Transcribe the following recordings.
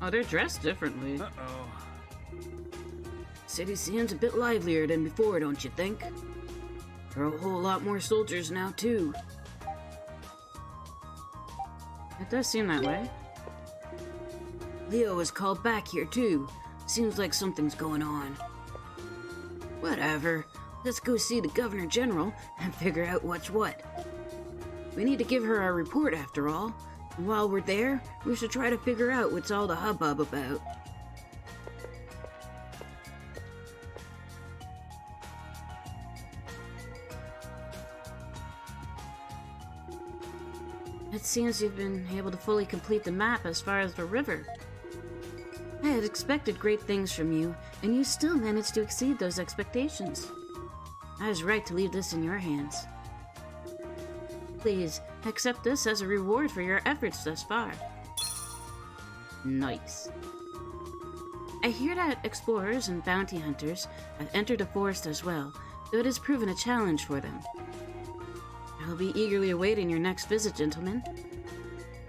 Oh, they're dressed differently. City seems a bit livelier than before, don't you think? There are a whole lot more soldiers now, too. It does seem that way. Leo was called back here, too. Seems like something's going on. Whatever. Let's go see the Governor General and figure out what's what. We need to give her our report, after all. And while we're there, we should try to figure out what's all the hubbub about. It seems you've been able to fully complete the map as far as the river. I had expected great things from you, and you still managed to exceed those expectations. I was right to leave this in your hands. Please, accept this as a reward for your efforts thus far. Nice. I hear that explorers and bounty hunters have entered the forest as well, though it has proven a challenge for them. I'll be eagerly awaiting your next visit, gentlemen.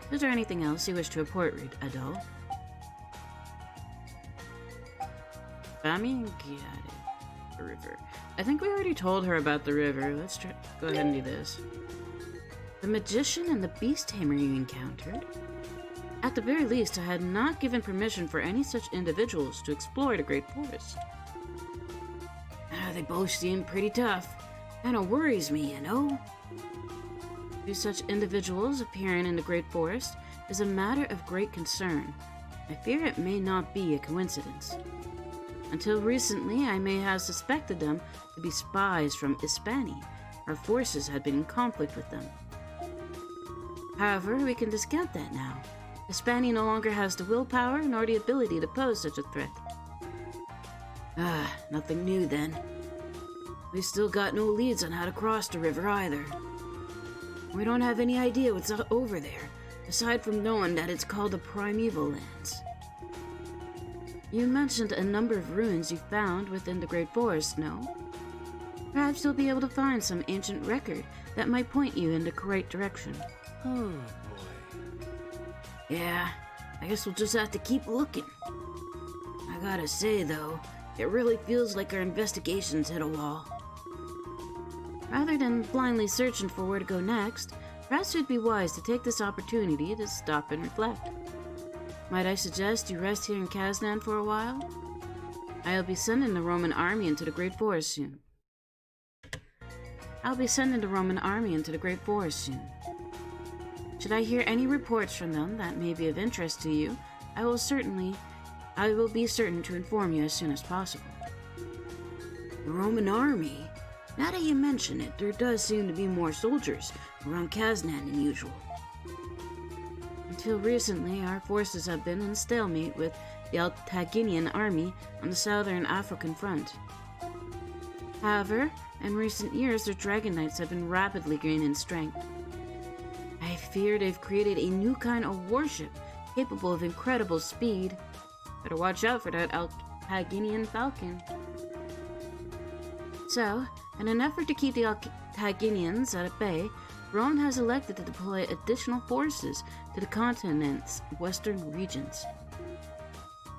Is there anything else you wish to report, Adol? Got it. The river. I think we already told her about the river. Let's go ahead and do this. The magician and the beast tamer you encountered? At the very least, I had not given permission for any such individuals to explore the Great Forest. They both seem pretty tough. Kinda worries me, you know? Two such individuals appearing in the Great Forest is a matter of great concern. I fear it may not be a coincidence. Until recently, I may have suspected them to be spies from Hispania. Our forces had been in conflict with them. However, we can discount that now. Hispania no longer has the willpower nor the ability to pose such a threat. Nothing new then. We still got no leads on how to cross the river either. We don't have any idea what's over there, aside from knowing that it's called the Primeval Lands. You mentioned a number of ruins you found within the Great Forest, no? Perhaps you'll be able to find some ancient record that might point you in the correct direction. Oh, boy. Yeah, I guess we'll just have to keep looking. I gotta say, though, it really feels like our investigation's hit a wall. Rather than blindly searching for where to go next, perhaps it'd be wise to take this opportunity to stop and reflect. Might I suggest you rest here in Casnan for a while? I'll be sending the Roman army into the Great Forest soon. Should I hear any reports from them that may be of interest to you, I will be certain to inform you as soon as possible. The Roman army? Now that you mention it, there does seem to be more soldiers around Casnan than usual. Until recently, our forces have been in stalemate with the Altaginian army on the southern African front. However, in recent years, their Dragon Knights have been rapidly gaining strength. I fear they've created a new kind of warship capable of incredible speed. Better watch out for that Altaginian falcon. So, in an effort to keep the Altaginians at bay, Rome has elected to deploy additional forces to the continent's western regions.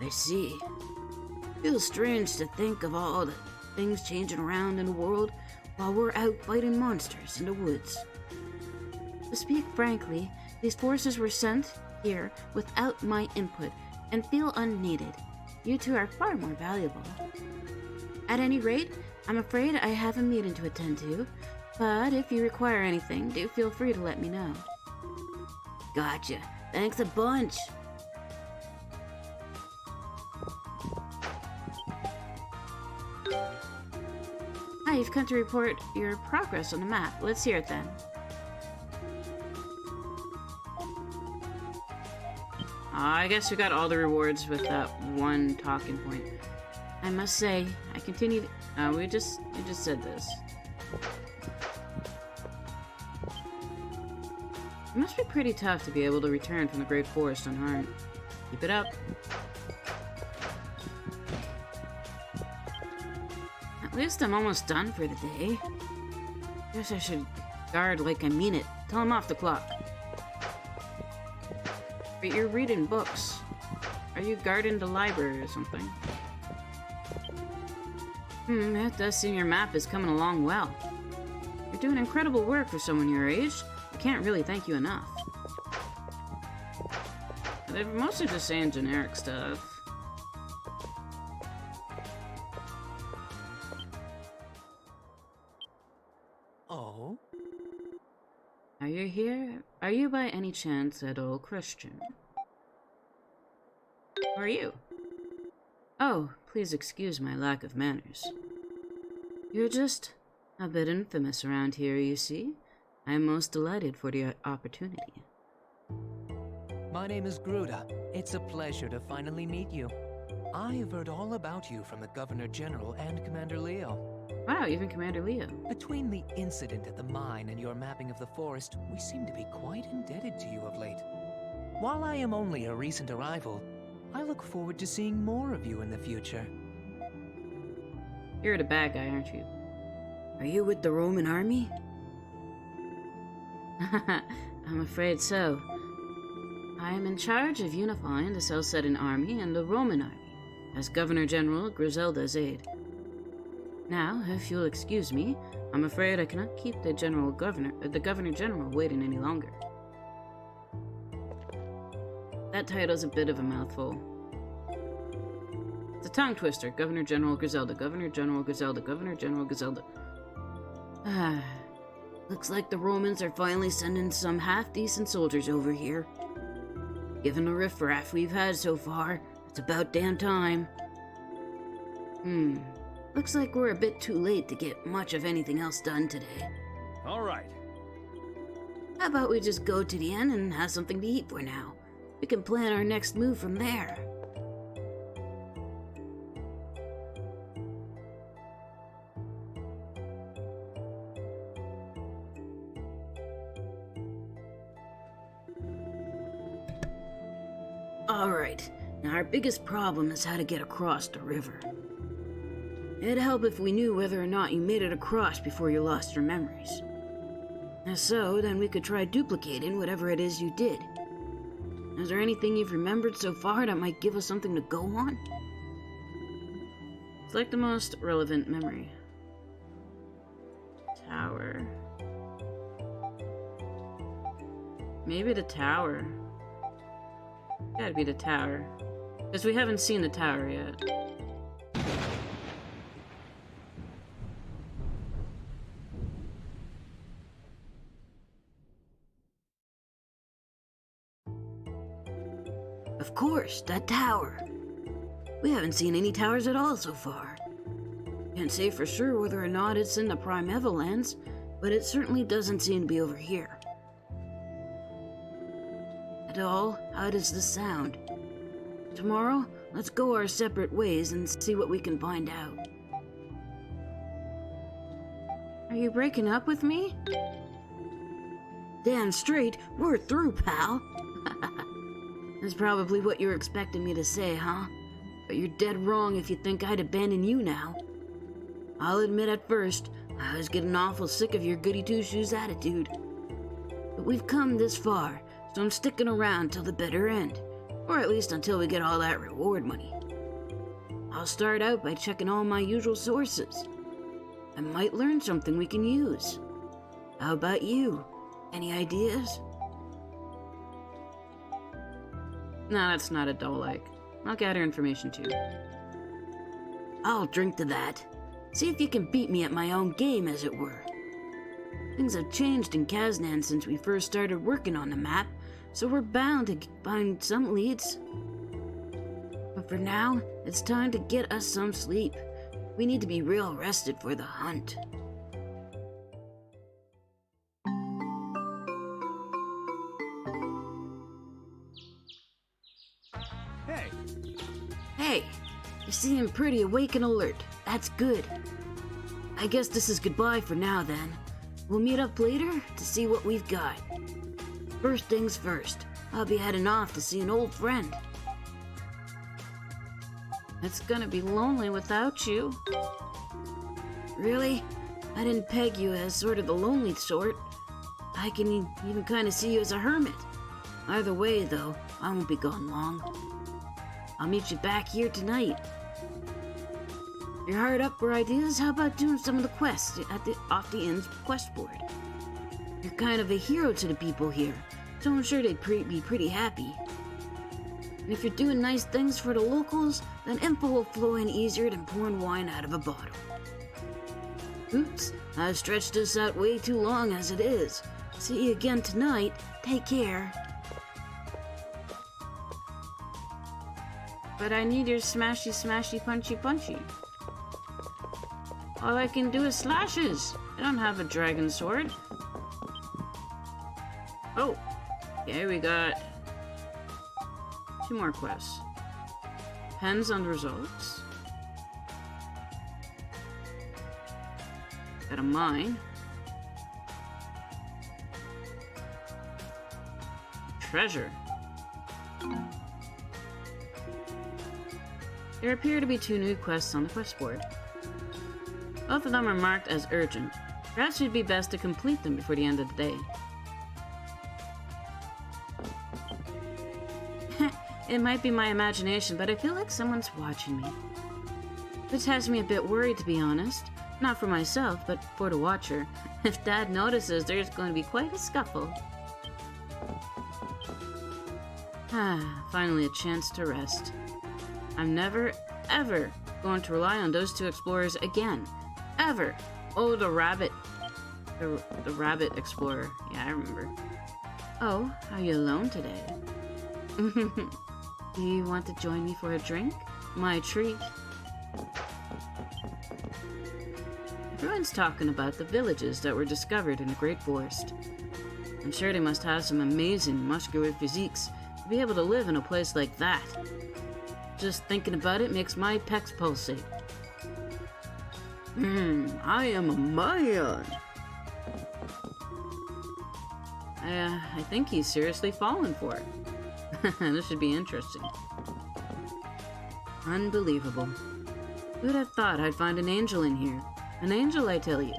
I see. Feels strange to think of all the things changing around in the world while we're out fighting monsters in the woods. To speak frankly, these forces were sent here without my input and feel unneeded. You two are far more valuable. At any rate, I'm afraid I have a meeting to attend to, but if you require anything, do feel free to let me know. Gotcha. Thanks a bunch. Hi, you've come to report your progress on the map. Let's hear it then. I guess we got all the rewards with that one talking point. I must say, I continued. We just said this. It must be pretty tough to be able to return from the Great Forest unharmed. Keep it up. At least I'm almost done for the day. Guess I should guard like I mean it. Tell him off the clock. But you're reading books. Are you guarding the library or something? It does seem your map is coming along well. You're doing incredible work for someone your age. I can't really thank you enough. They're mostly just saying generic stuff. Oh? Are you here? Are you by any chance at all Christian? Who are you? Oh, please excuse my lack of manners. You're just a bit infamous around here, you see. I am most delighted for the opportunity. My name is Gruda. It's a pleasure to finally meet you. I have heard all about you from the Governor General and Commander Leo. Wow, even Commander Leo. Between the incident at the mine and your mapping of the forest, we seem to be quite indebted to you of late. While I am only a recent arrival, I look forward to seeing more of you in the future. You're the bad guy, aren't you? Are you with the Roman army? I'm afraid so. I am in charge of unifying the Celcetan army and the Roman army, as Governor General Griselda's aide. Now, if you'll excuse me, I'm afraid I cannot keep the Governor General waiting any longer. That title's a bit of a mouthful. It's a tongue twister. Governor General Griselda, Governor General Griselda, Governor General Griselda. Looks like the Romans are finally sending some half-decent soldiers over here. Given the riffraff we've had so far, it's about damn time. Looks like we're a bit too late to get much of anything else done today. All right. How about we just go to the inn and have something to eat for now? We can plan our next move from there. Alright, now our biggest problem is how to get across the river. It'd help if we knew whether or not you made it across before you lost your memories. If so, then we could try duplicating whatever it is you did. Is there anything you've remembered so far that might give us something to go on? It's like the most relevant memory. Tower. Maybe the tower. Gotta be the tower. Because we haven't seen the tower yet. Of course, that tower. We haven't seen any towers at all so far. Can't say for sure whether or not it's in the Primeval Lands, but it certainly doesn't seem to be over here. Adol, how does this sound? Tomorrow, let's go our separate ways and see what we can find out. Are you breaking up with me? Damn straight, we're through, pal. That's probably what you're expecting me to say, huh? But you're dead wrong if you think I'd abandon you now. I'll admit at first, I was getting awful sick of your goody-two-shoes attitude. But we've come this far, so I'm sticking around till the bitter end. Or at least until we get all that reward money. I'll start out by checking all my usual sources. I might learn something we can use. How about you? Any ideas? No, that's not Adol-like. I'll gather information too. I'll drink to that. See if you can beat me at my own game, as it were. Things have changed in Casnan since we first started working on the map, so we're bound to find some leads. But for now, it's time to get us some sleep. We need to be real rested for the hunt. Hey, Hey, you seem pretty awake and alert. That's good. I guess this is goodbye for now then. We'll meet up later to see what we've got. First things first, I'll be heading off to see an old friend. It's gonna be lonely without you. Really? I didn't peg you as sort of the lonely sort. I can even kind of see you as a hermit. Either way, though, I won't be gone long. I'll meet you back here tonight. If you're hard up for ideas, how about doing some of the quests off the inn's quest board? You're kind of a hero to the people here, so I'm sure they'd be pretty happy. And if you're doing nice things for the locals, then info will flow in easier than pouring wine out of a bottle. Oops, I've stretched this out way too long as it is. See you again tonight. Take care. But I need your smashy, smashy, punchy, punchy. All I can do is slashes. I don't have a dragon sword. Oh, okay, we got 2 more quests. Depends on the results. Got a mine. Treasure. There appear to be 2 new quests on the quest board. Both of them are marked as urgent. Perhaps it'd be best to complete them before the end of the day. It might be my imagination, but I feel like someone's watching me. This has me a bit worried, to be honest. Not for myself, but for the watcher. If Dad notices, there's going to be quite a scuffle. Finally a chance to rest. I'm never, ever going to rely on those 2 explorers again. Ever. Oh, the rabbit. The rabbit explorer. Yeah, I remember. Oh, are you alone today? Do you want to join me for a drink? My treat. Everyone's talking about the villages that were discovered in the Great Forest. I'm sure they must have some amazing muscular physiques to be able to live in a place like that. Just thinking about it makes my pecs pulsate. I am a man. I think he's seriously fallen for it. This should be interesting. Unbelievable. Who'd have thought I'd find an angel in here? An angel, I tell you.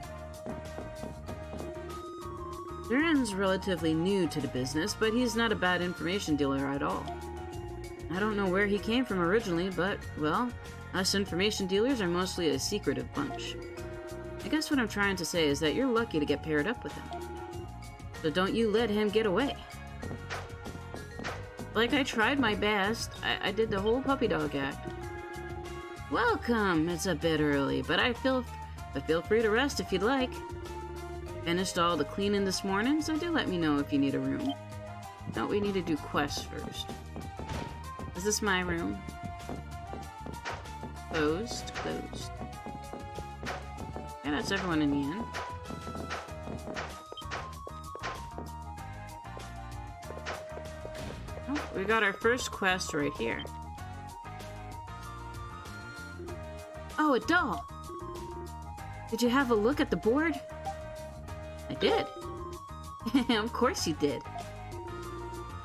Duren's relatively new to the business, but he's not a bad information dealer at all. I don't know where he came from originally, but, well, us information dealers are mostly a secretive bunch. I guess what I'm trying to say is that you're lucky to get paired up with him. So don't you let him get away. Like, I tried my best. I did the whole puppy dog act. Welcome! It's a bit early, but feel free to rest if you'd like. Finished all the cleaning this morning, so do let me know if you need a room. Don't we need to do quests first? Is this my room? Closed, closed. Yeah, that's everyone in the inn. Oh, we got our first quest right here. Oh, a doll! Did you have a look at the board? I did. Of course you did.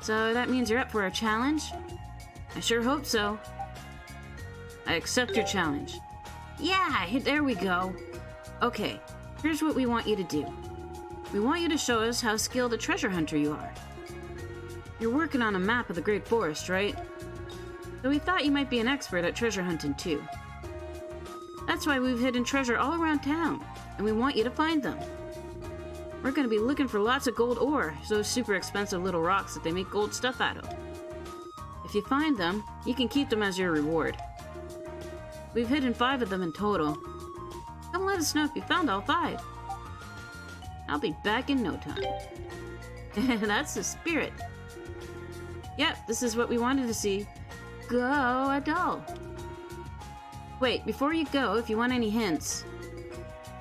So that means you're up for a challenge? I sure hope so. I accept your challenge. Yeah, there we go. Okay, here's what we want you to do. We want you to show us how skilled a treasure hunter you are. You're working on a map of the Great Forest, right? So we thought you might be an expert at treasure hunting too. That's why we've hidden treasure all around town, and we want you to find them. We're going to be looking for lots of gold ore, those super expensive little rocks that they make gold stuff out of. If you find them, you can keep them as your reward. We've hidden 5 of them in total. Come let us know if you found all 5. I'll be back in no time. That's the spirit. Yep, this is what we wanted to see. Go, Adol. Wait, before you go, if you want any hints.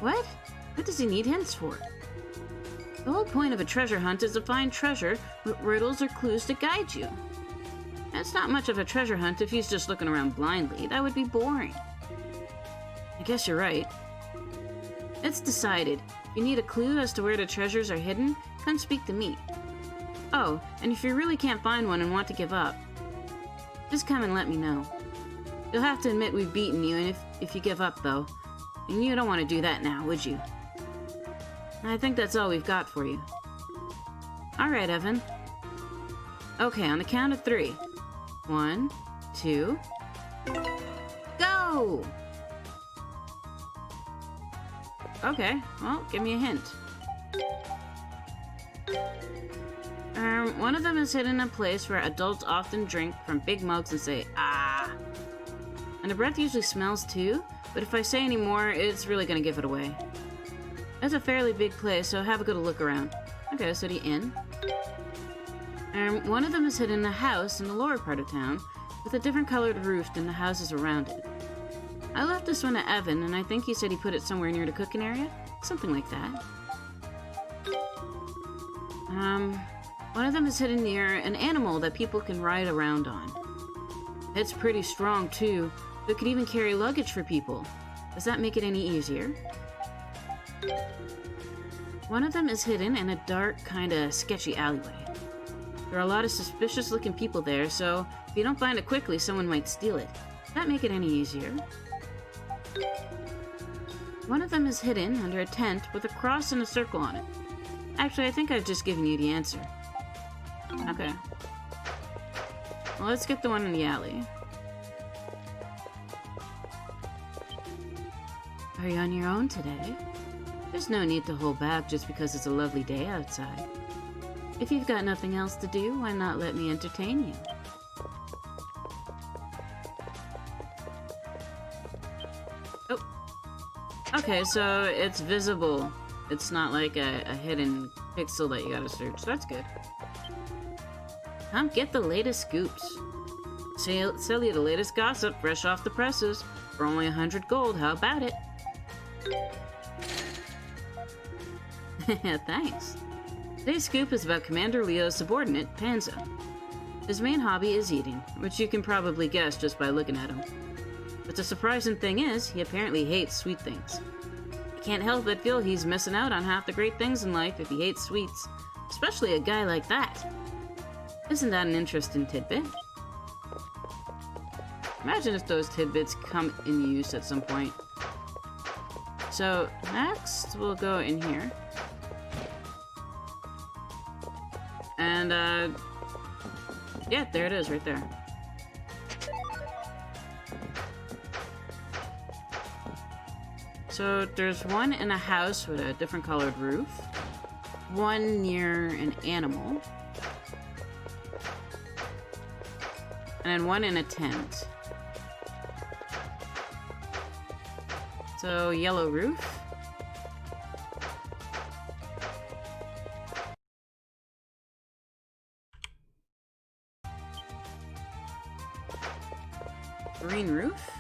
What? What does he need hints for? The whole point of a treasure hunt is to find treasure with riddles or clues to guide you. It's not much of a treasure hunt if he's just looking around blindly. That would be boring. I guess you're right. It's decided. If you need a clue as to where the treasures are hidden, come speak to me. Oh, and if you really can't find one and want to give up, just come and let me know. You'll have to admit we've beaten you, and if you give up, though, and you don't want to do that now, would you? I think that's all we've got for you. Alright, Evan. Okay, on the count of 3. 1, 2... Go! Okay, well, give me a hint. One of them is hidden in a place where adults often drink from big mugs and say, ah. And the breath usually smells too, but if I say any more, it's really gonna give it away. It's a fairly big place, so have a good look around. Okay, so the inn. One of them is hidden in a house in the lower part of town, with a different colored roof than the houses around it. I left this one to Evan, and I think he said he put it somewhere near the cooking area? Something like that. One of them is hidden near an animal that people can ride around on. It's pretty strong, too. It could even carry luggage for people. Does that make it any easier? One of them is hidden in a dark, kinda sketchy alleyway. There are a lot of suspicious-looking people there, so if you don't find it quickly, someone might steal it. Does that make it any easier? One of them is hidden under a tent with a cross and a circle on it. Actually, I think I've just given you the answer. Okay. Well, let's get the one in the alley. Are you on your own today? There's no need to hold back just because it's a lovely day outside. If you've got nothing else to do, why not let me entertain you? Oh. Okay, so it's visible. It's not like a hidden pixel that you gotta search. That's good. Come get the latest scoops. Sell you the latest gossip fresh off the presses for only 100 gold. How about it? Thanks. Today's scoop is about Commander Leo's subordinate, Panza. His main hobby is eating, which you can probably guess just by looking at him. But the surprising thing is, he apparently hates sweet things. I can't help but feel he's missing out on half the great things in life if he hates sweets, especially a guy like that. Isn't that an interesting tidbit? Imagine if those tidbits come in use at some point. So, next, we'll go in here. And, yeah, there it is, right there. So, there's one in a house with a different colored roof. One near an animal. And then one in a tent. So, yellow roof. Green roof?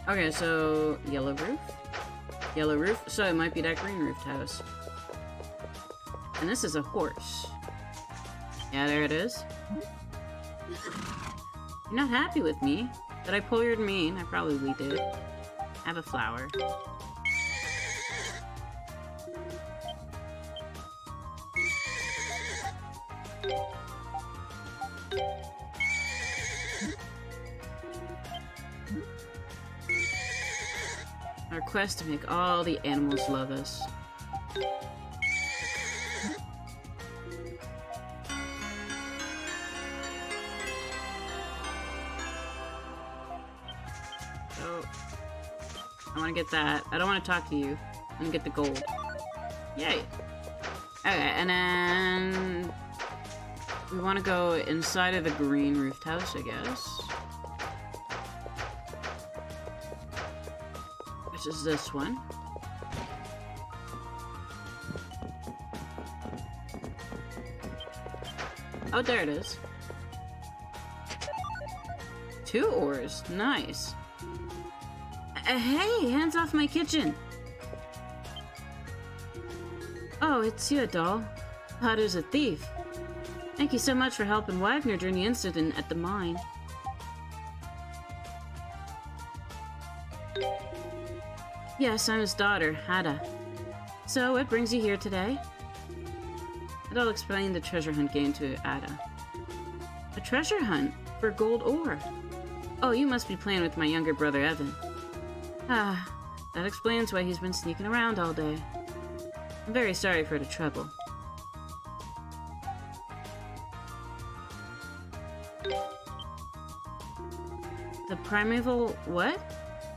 Okay, so yellow roof. Yellow roof, so it might be that green roofed house. And this is a horse. Yeah, there it is. You're not happy with me? Did I pull your mane? I probably did. Have a flower. Our quest to make all the animals love us. So, I want to get that. I don't want to talk to you. I'm gonna get the gold. Yay! Okay, and then we want to go inside of the green roofed house, I guess. Which is this one. Oh, there it is. 2 ores. Nice. Hey, hands off my kitchen. Oh, it's you, Adol. Thought it was a thief. Thank you so much for helping Wagner during the incident at the mine. Yes, I'm his daughter, Ada. So, what brings you here today? Adol explained the treasure hunt game to Ada. A treasure hunt? For gold ore? Oh, you must be playing with my younger brother, Evan. Ah, that explains why he's been sneaking around all day. I'm very sorry for the trouble. The Primeval what?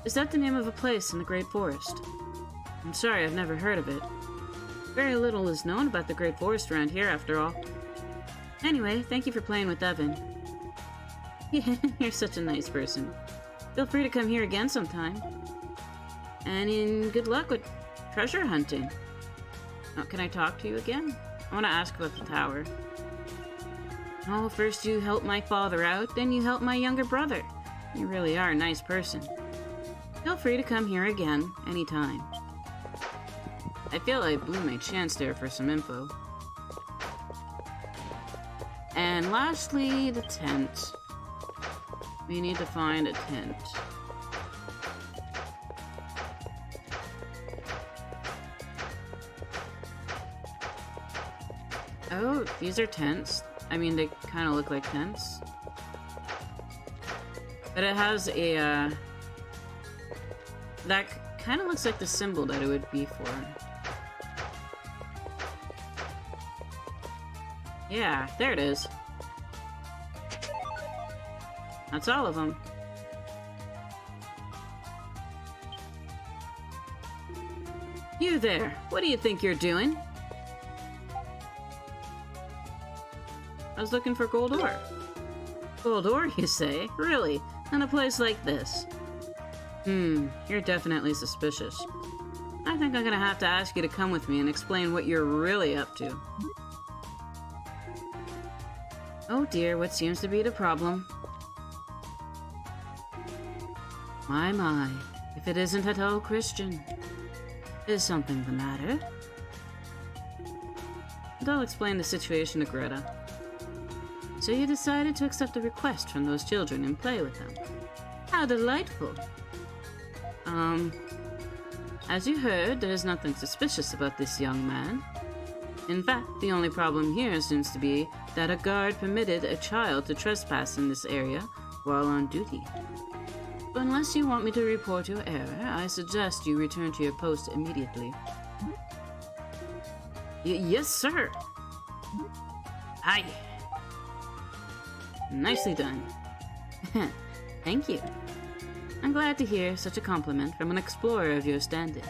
Is that the name of a place in the Great Forest? I'm sorry, I've never heard of it. Very little is known about the Great Forest around here, after all. Anyway, thank you for playing with Evan. You're such a nice person. Feel free to come here again sometime. And good luck with treasure hunting. Oh, can I talk to you again? I want to ask about the tower. Oh, first you help my father out, then you help my younger brother. You really are a nice person. Feel free to come here again, anytime. I feel I blew my chance there for some info. And lastly, the tent. We need to find a tent. Oh, these are tents. I mean, they kind of look like tents. But it has a, that kind of looks like the symbol that it would be for. Yeah, there it is. That's all of them. You there, what do you think you're doing? I was looking for gold ore. Gold ore, you say? Really? In a place like this? You're definitely suspicious. I think I'm gonna have to ask you to come with me and explain what you're really up to. Oh dear, what seems to be the problem? My, if it isn't at all Christian. Is something the matter? And I'll explain the situation to Greta. So you decided to accept a request from those children and play with them. How delightful! As you heard, there is nothing suspicious about this young man. In fact, the only problem here seems to be that a guard permitted a child to trespass in this area while on duty. But unless you want me to report your error, I suggest you return to your post immediately. Yes, sir! Aye. Nicely done. Thank you. I'm glad to hear such a compliment from an explorer of your standing.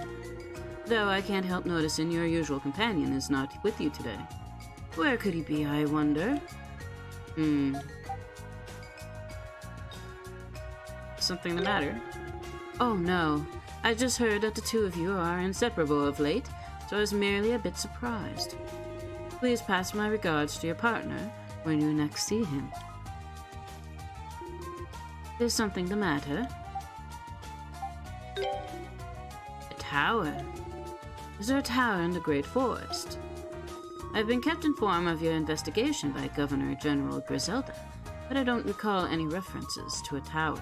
Though I can't help noticing your usual companion is not with you today. Where could he be, I wonder? Something the matter? Oh no, I just heard that the two of you are inseparable of late, so I was merely a bit surprised. Please pass my regards to your partner when you next see him. Is something the matter? A tower? Is there a tower in the Great Forest? I've been kept informed of your investigation by Governor General Griselda, but I don't recall any references to a tower.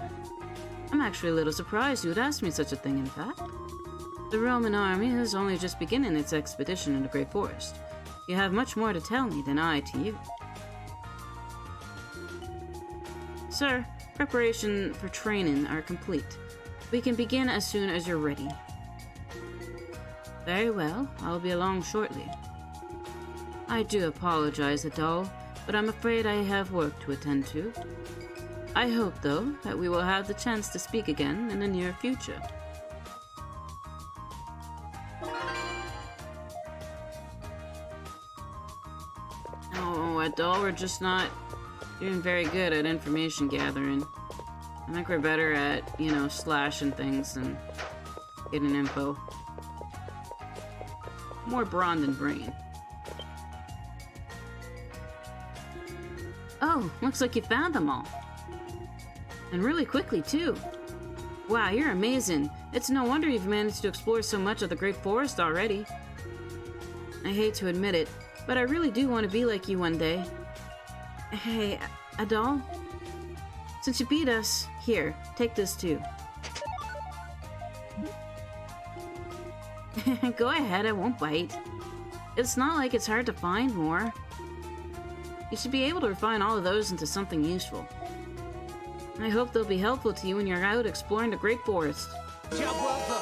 I'm actually a little surprised you would ask me such a thing, in fact. The Roman army is only just beginning its expedition in the Great Forest. You have much more to tell me than I to you. Sir, preparation for training are complete. We can begin as soon as you're ready. Very well, I'll be along shortly. I do apologize, Adol, but I'm afraid I have work to attend to. I hope, though, that we will have the chance to speak again in the near future. Oh, Adol, we're just not doing very good at information gathering. I think we're better at, slashing things and getting info. More brawn than brain. Oh, looks like you found them all. And really quickly, too. Wow, you're amazing. It's no wonder you've managed to explore so much of the Great Forest already. I hate to admit it, but I really do want to be like you one day. Hey, Adol? Since you beat us, here, take this too. Go ahead, I won't bite. It's not like it's hard to find more. You should be able to refine all of those into something useful. I hope they'll be helpful to you when you're out exploring the Great Forest. Job well done.